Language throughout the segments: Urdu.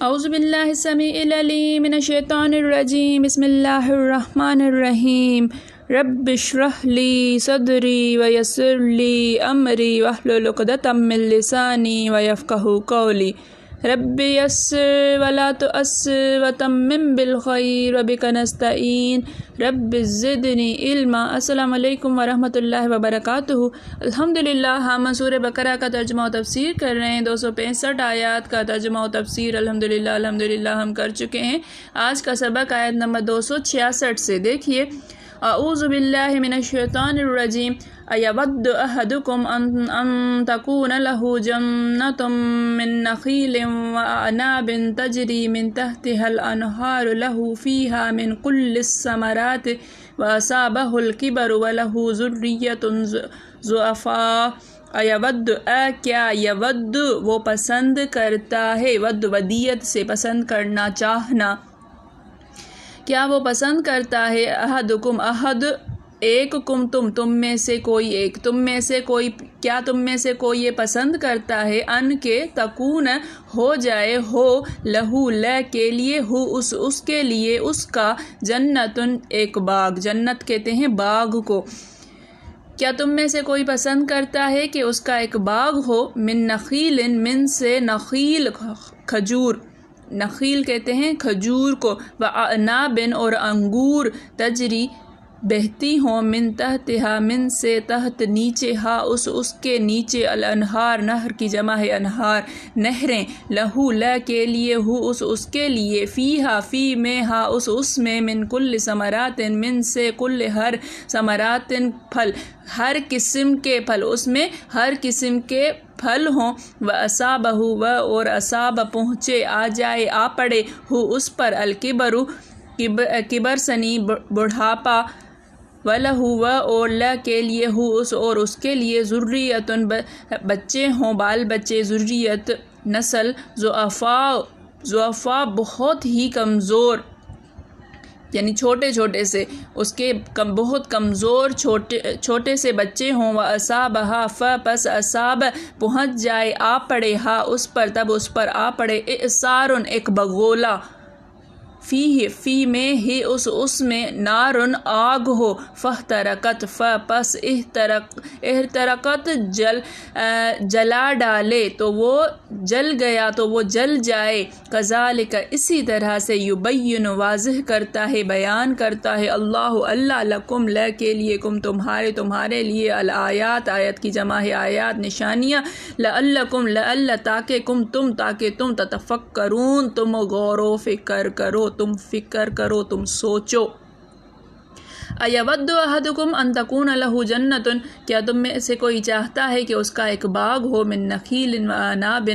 اعوذ باللہ السمیع العلیم من الشیطان الرجیم بسم اللہ الرحمن الرحیم رب اشرح لی صدری ویسر لی امری واحلل عقدۃ من لسانی ویفقہوا قولی رب یسر ولا تعسر وتمم بالخیر وبک نستعین رب زدنی علما۔ السلام علیکم ورحمۃ اللہ وبرکاتہ۔ الحمدللہ ہم سورہ بقرہ کا ترجمہ و تفسیر کر رہے ہیں۔ 265 آیات کا ترجمہ و تفسیر الحمدللہ ہم کر چکے ہیں۔ آج کا سبق آیت نمبر 266 سے دیکھیے۔ اعوذ باللہ من الشیطان الرجیم ایود احدکم ان تکون له جنۃ من نخیل واعناب تجری من تحتها الانہار له فیہا من کل الثمرات واصابہ الکبر وله ذریۃ ضعفاء۔ ایود کیا یود وہ پسند کرتا ہے، ود ودیت سے پسند کرنا، چاہنا، کیا وہ پسند کرتا ہے، احدکم احد ایک، تم میں سے کوئی ایک، کیا تم میں سے کوئی یہ پسند کرتا ہے، ان کے تکون ہو جائے، ہو لہو کے لیے، ہو اس کے لیے، اس کا جنتن ایک باغ، جنت کہتے ہیں باغ کو، کیا تم میں سے کوئی پسند کرتا ہے کہ اس کا ایک باغ ہو، من نخیل، من سے نخیل کھجور، نخیل کہتے ہیں کھجور کو، وعناب اور انگور، تجری بہتی ہوں، من تحتہا من سے تحت نیچے، ہا اس کے نیچے، الانہار نہر کی جمع ہے انہار، نہریں، لہو کے لیے، ہو اس کے لیے، فیہا فی میں، ہا اس میں، من کل ثمرات من سے، کل ہر ثمرات پھل، ہر قسم کے پھل، اس میں ہر قسم کے پھل ہوں، وَأَصَابَهُ اور اصاب پہنچے، آ جائے، آ پڑے، ہو اس پر، الکبر کبر سنی بڑھاپا، وَلَهُ اور کے لیے، ہو اس کے لیے، ذریۃ بچے ہوں، بال بچے، ذریت نسل، ضعفاء بہت ہی کمزور، یعنی چھوٹے سے، اس کے بہت کمزور چھوٹے سے بچے ہوں، وَأَصَابَهَا پس اصاب پہنچ جائے، آ پڑے، ہا اس پر، تب اس پر آ پڑے، اعصار ایک بگولا، فی میں ہی اس میں، نارن آگ ہو، فاحترقت پس احترقت جلا ڈالے، تو وہ جل گیا، تو وہ جل جائے، کذالک اسی طرح سے، یبین واضح کرتا ہے، بیان کرتا ہے، اللہ لکم کے لیے، تمہارے لیے، الآیات آیت کی جمع ہے آیات، نشانیاں، لعلکم تاکہ تم تتفکرون تم غور و فکر کرو، تم سوچو۔ ایود احدکم ان تکون لہ جنۃ کیا تم میں سے کوئی چاہتا ہے کہ اس کا ایک باغ ہو، من نخیل وعناب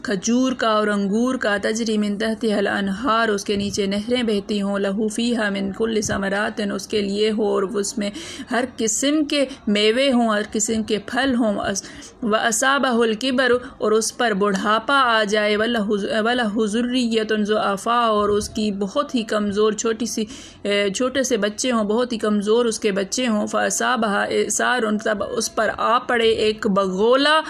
کھجور کا اور انگور کا، تجری من تحتہا الانہار اس کے نیچے نہریں بہتی ہوں، لہو فیہا من کل ثمرات اس کے لیے ہو، اور اس میں ہر قسم کے میوے ہوں، ہر قسم کے پھل ہوں، وَأَصَابَهُ الْكِبَرُ اور اس پر بڑھاپا آ جائے، وَلَهُ ذُرِّيَّةٌ ضُعَفَاء اور اس کی بہت ہی کمزور چھوٹے سے بچے ہوں، بہت ہی کمزور اس کے بچے ہوں، فَأَصَابَهَا إِعْصَارٌ تب اس پر آ پڑے ایک بگولا،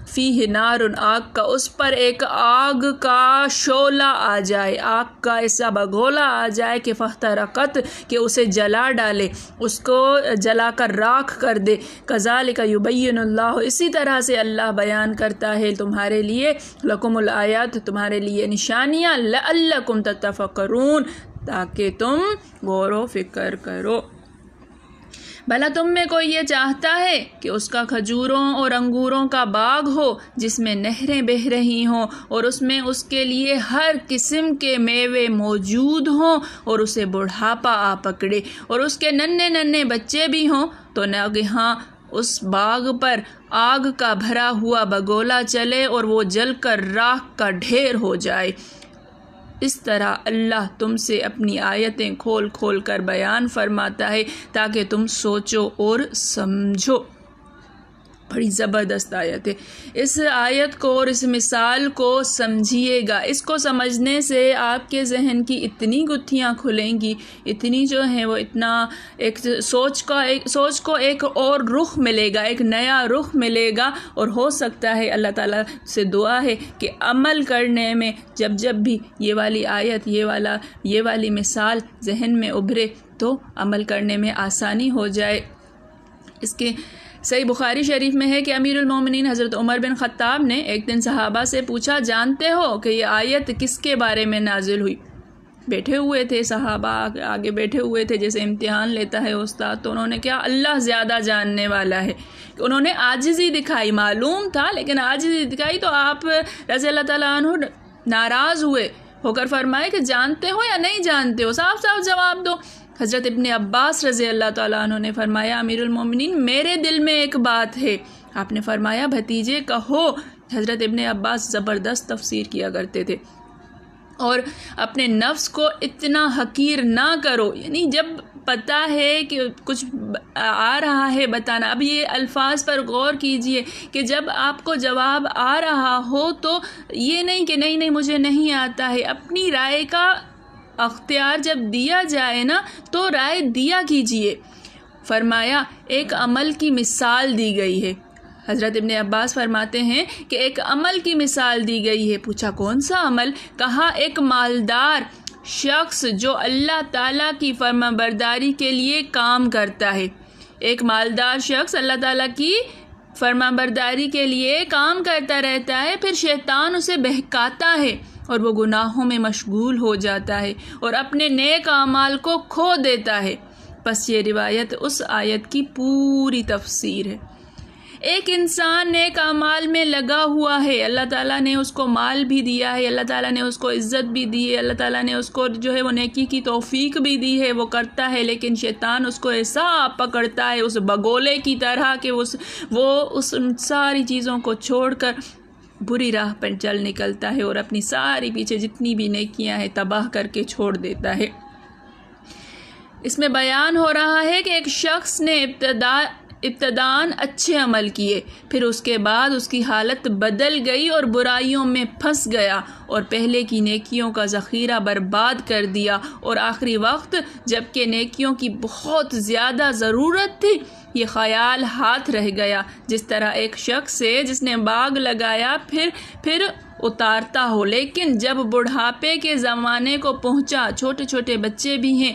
فیہ نارن آگ کا، اس پر ایک آگ کا شعلہ آ جائے، آگ کا ایسا بگولا آ جائے کہ فاحترقت کہ اسے جلا ڈالے، اس کو جلا کر راکھ کر دے، کذالک یبین اللہ اسی طرح سے اللہ بیان کرتا ہے تمہارے لیے، لکم الآیات تمہارے لیے نشانیاں، لعلکم تتفکرون تاکہ تم غور و فکر کرو۔ بھلا تم میں کوئی یہ چاہتا ہے کہ اس کا کھجوروں اور انگوروں کا باغ ہو، جس میں نہریں بہہ رہی ہوں، اور اس میں اس کے لیے ہر قسم کے میوے موجود ہوں، اور اسے بڑھاپا آ پکڑے، اور اس کے ننھے بچے بھی ہوں، تو ناگہاں اس باغ پر آگ کا بھرا ہوا بگولا چلے، اور وہ جل کر راکھ کا ڈھیر ہو جائے۔ اس طرح اللہ تم سے اپنی آیتیں کھول کر بیان فرماتا ہے تاکہ تم سوچو اور سمجھو۔ بڑی زبردست آیت ہے۔ اس آیت کو اور اس مثال کو سمجھیے گا، اس کو سمجھنے سے آپ کے ذہن کی اتنی گتھیاں کھلیں گی، اتنی جو ہیں وہ اتنا ایک سوچ کو ایک اور رخ ملے گا، ایک نیا رخ ملے گا، اور ہو سکتا ہے اللہ تعالیٰ سے دعا ہے کہ عمل کرنے میں جب بھی یہ والی آیت یہ والی مثال ذہن میں ابھرے تو عمل کرنے میں آسانی ہو جائے۔ اس کے صحیح بخاری شریف میں ہے کہ امیر المومنین حضرت عمر بن خطاب نے ایک دن صحابہ سے پوچھا، جانتے ہو کہ یہ آیت کس کے بارے میں نازل ہوئی؟ بیٹھے ہوئے تھے صحابہ، آگے بیٹھے ہوئے تھے، جیسے امتحان لیتا ہے استاد، تو انہوں نے کیا، اللہ زیادہ جاننے والا ہے۔ انہوں نے عاجزی دکھائی، معلوم تھا لیکن عاجزی دکھائی، تو آپ رضی اللہ تعالیٰ عنہ ناراض ہوئے ہو کر فرمائے کہ جانتے ہو یا نہیں جانتے ہو، صاف صاف جواب دو۔ حضرت ابن عباس رضی اللہ تعالیٰ عنہ نے فرمایا، امیر المومنین میرے دل میں ایک بات ہے۔ آپ نے فرمایا، بھتیجے کہو۔ حضرت ابن عباس زبردست تفسیر کیا کرتے تھے، اور اپنے نفس کو اتنا حقیر نہ کرو، یعنی جب پتہ ہے کہ کچھ آ رہا ہے بتانا۔ اب یہ الفاظ پر غور کیجئے کہ جب آپ کو جواب آ رہا ہو تو یہ نہیں کہ نہیں مجھے نہیں آتا ہے، اپنی رائے کا اختیار جب دیا جائے نا تو رائے دیا کیجئے۔ فرمایا ایک عمل کی مثال دی گئی ہے۔ حضرت ابن عباس فرماتے ہیں کہ ایک عمل کی مثال دی گئی ہے۔ پوچھا کون سا عمل؟ کہا ایک مالدار شخص جو اللہ تعالیٰ کی فرما برداری کے لیے کام کرتا ہے۔ ایک مالدار شخص اللہ تعالیٰ کی فرما برداری کے لیے کام کرتا رہتا ہے، پھر شیطان اسے بہکاتا ہے اور وہ گناہوں میں مشغول ہو جاتا ہے اور اپنے نیک اعمال کو کھو دیتا ہے۔ پس یہ روایت اس آیت کی پوری تفسیر ہے۔ ایک انسان نیک اعمال میں لگا ہوا ہے، اللہ تعالیٰ نے اس کو مال بھی دیا ہے، اللہ تعالیٰ نے اس کو عزت بھی دی ہے، اللہ تعالیٰ نے اس کو جو ہے وہ نیکی کی توفیق بھی دی ہے، وہ کرتا ہے، لیکن شیطان اس کو ایسا پکڑتا ہے اس بگولے کی طرح کہ وہ اس ساری چیزوں کو چھوڑ کر بری راہ پر چل نکلتا ہے اور اپنی ساری پیچھے جتنی بھی نیکیاں ہیں تباہ کر کے چھوڑ دیتا ہے۔ اس میں بیان ہو رہا ہے کہ ایک شخص نے ابتداً اچھے عمل کیے، پھر اس کے بعد اس کی حالت بدل گئی اور برائیوں میں پھنس گیا اور پہلے کی نیکیوں کا ذخیرہ برباد کر دیا، اور آخری وقت جب کہ نیکیوں کی بہت زیادہ ضرورت تھی یہ خیال ہاتھ رہ گیا، جس طرح ایک شخص سے جس نے باغ لگایا پھر اتارتا ہو، لیکن جب بڑھاپے کے زمانے کو پہنچا، چھوٹے چھوٹے بچے بھی ہیں،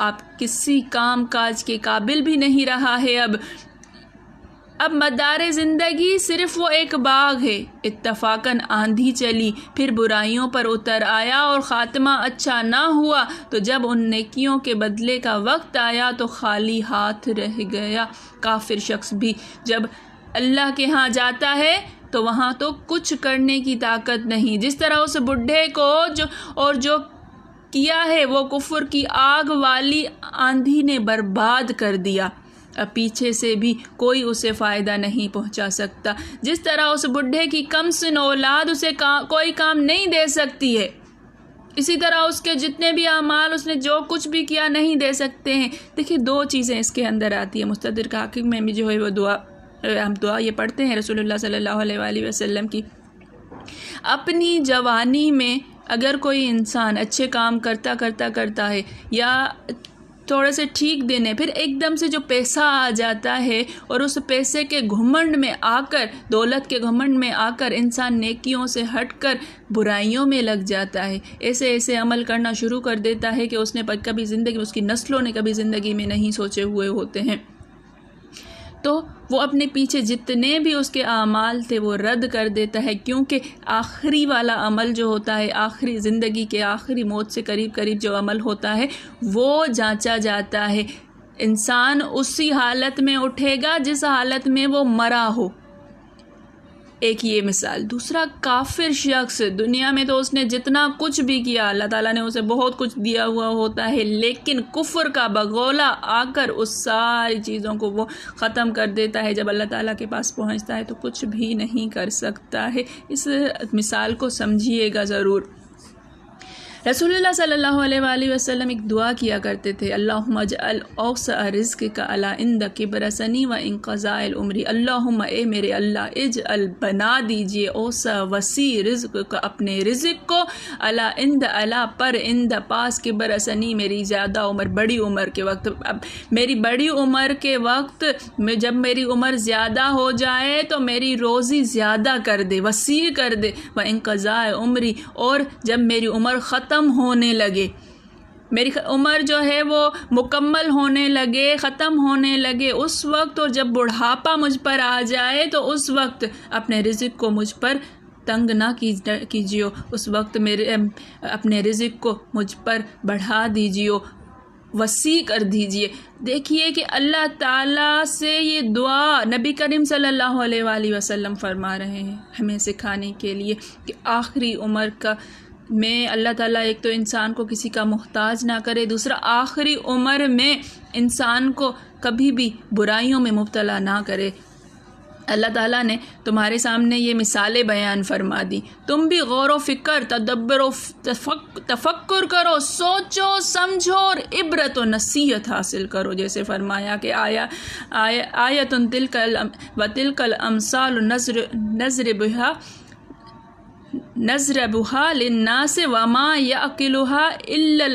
آپ کسی کام کاج کے قابل بھی نہیں رہا ہے، اب مدار زندگی صرف وہ ایک باغ ہے۔ اتفاقاً آندھی چلی، پھر برائیوں پر اتر آیا اور خاتمہ اچھا نہ ہوا، تو جب ان نیکیوں کے بدلے کا وقت آیا تو خالی ہاتھ رہ گیا۔ کافر شخص بھی جب اللہ کے ہاں جاتا ہے تو وہاں تو کچھ کرنے کی طاقت نہیں، جس طرح اس بڈھے کو جو کیا ہے وہ کفر کی آگ والی آندھی نے برباد کر دیا، اب پیچھے سے بھی کوئی اسے فائدہ نہیں پہنچا سکتا۔ جس طرح اس بڈھے کی کم سن اولاد اسے کوئی کام نہیں دے سکتی ہے، اسی طرح اس کے جتنے بھی اعمال اس نے جو کچھ بھی کیا نہیں دے سکتے ہیں۔ دیکھیں دو چیزیں اس کے اندر آتی ہیں۔ مستدرک حاکم میں بھی جو ہے وہ ہم دعا یہ پڑھتے ہیں رسول اللہ صلی اللہ علیہ وآلہ وسلم کی، اپنی جوانی میں اگر کوئی انسان اچھے کام کرتا ہے یا تھوڑے سے ٹھیک دن ہے، پھر ایک دم سے جو پیسہ آ جاتا ہے اور اس پیسے کے گھمنڈ میں آ کر، دولت کے گھمنڈ میں آ کر انسان نیکیوں سے ہٹ کر برائیوں میں لگ جاتا ہے، ایسے عمل کرنا شروع کر دیتا ہے کہ اس نے کبھی زندگی، اس کی نسلوں نے کبھی زندگی میں نہیں سوچے ہوئے ہوتے ہیں، تو وہ اپنے پیچھے جتنے بھی اس کے اعمال تھے وہ رد کر دیتا ہے، کیونکہ آخری والا عمل جو ہوتا ہے، آخری زندگی کے آخری موت سے قریب جو عمل ہوتا ہے وہ جانچا جاتا ہے۔ انسان اسی حالت میں اٹھے گا جس حالت میں وہ مرا ہو۔ ایک یہ مثال۔ دوسرا، کافر شخص، دنیا میں تو اس نے جتنا کچھ بھی کیا، اللہ تعالیٰ نے اسے بہت کچھ دیا ہوا ہوتا ہے، لیکن کفر کا بگولا آ کر اس ساری چیزوں کو وہ ختم کر دیتا ہے۔ جب اللہ تعالیٰ کے پاس پہنچتا ہے تو کچھ بھی نہیں کر سکتا ہے۔ اس مثال کو سمجھیے گا ضرور۔ رسول اللہ صلی اللہ علیہ وآلہ وسلم ایک دعا کیا کرتے تھے، اللہم اجعل اوسع رزقک علی عند کبر سنی و انقضاء العمری، اللہم اے میرے اللہ اجعل بنا دیجئے اوسع وسیع رزق کا اپنے رزق کو، علی عند علی پر عند پاس کبر سنی میری زیادہ عمر بڑی عمر کے وقت، اب میری بڑی عمر کے وقت میں جب میری عمر زیادہ ہو جائے تو میری روزی زیادہ کر دے، وسیع کر دے، و انقضاء عمری اور جب میری عمر ختم ہونے لگے، میری عمر جو ہے وہ مکمل ہونے لگے، ختم ہونے لگے اس وقت، اور جب بڑھاپا مجھ پر آ جائے تو اس وقت اپنے رزق کو مجھ پر تنگ نہ کیجیے، اس وقت میرے اپنے رزق کو مجھ پر بڑھا دیجیے، وسیع کر دیجیے۔ دیکھیے کہ اللہ تعالیٰ سے یہ دعا نبی کریم صلی اللہ علیہ وآلہ وسلم فرما رہے ہیں ہمیں سکھانے کے لیے کہ آخری عمر کا میں اللہ تعالیٰ ایک تو انسان کو کسی کا محتاج نہ کرے، دوسرا آخری عمر میں انسان کو کبھی بھی برائیوں میں مبتلا نہ کرے۔ اللہ تعالیٰ نے تمہارے سامنے یہ مثالیں بیان فرما دی، تم بھی غور و فکر، تدبر و تفکر کرو، سوچو سمجھو اور عبرت و نصیحت حاصل کرو، جیسے فرمایا کہ آیتن تلک الامثال نضربها للناس وما يعقلها الا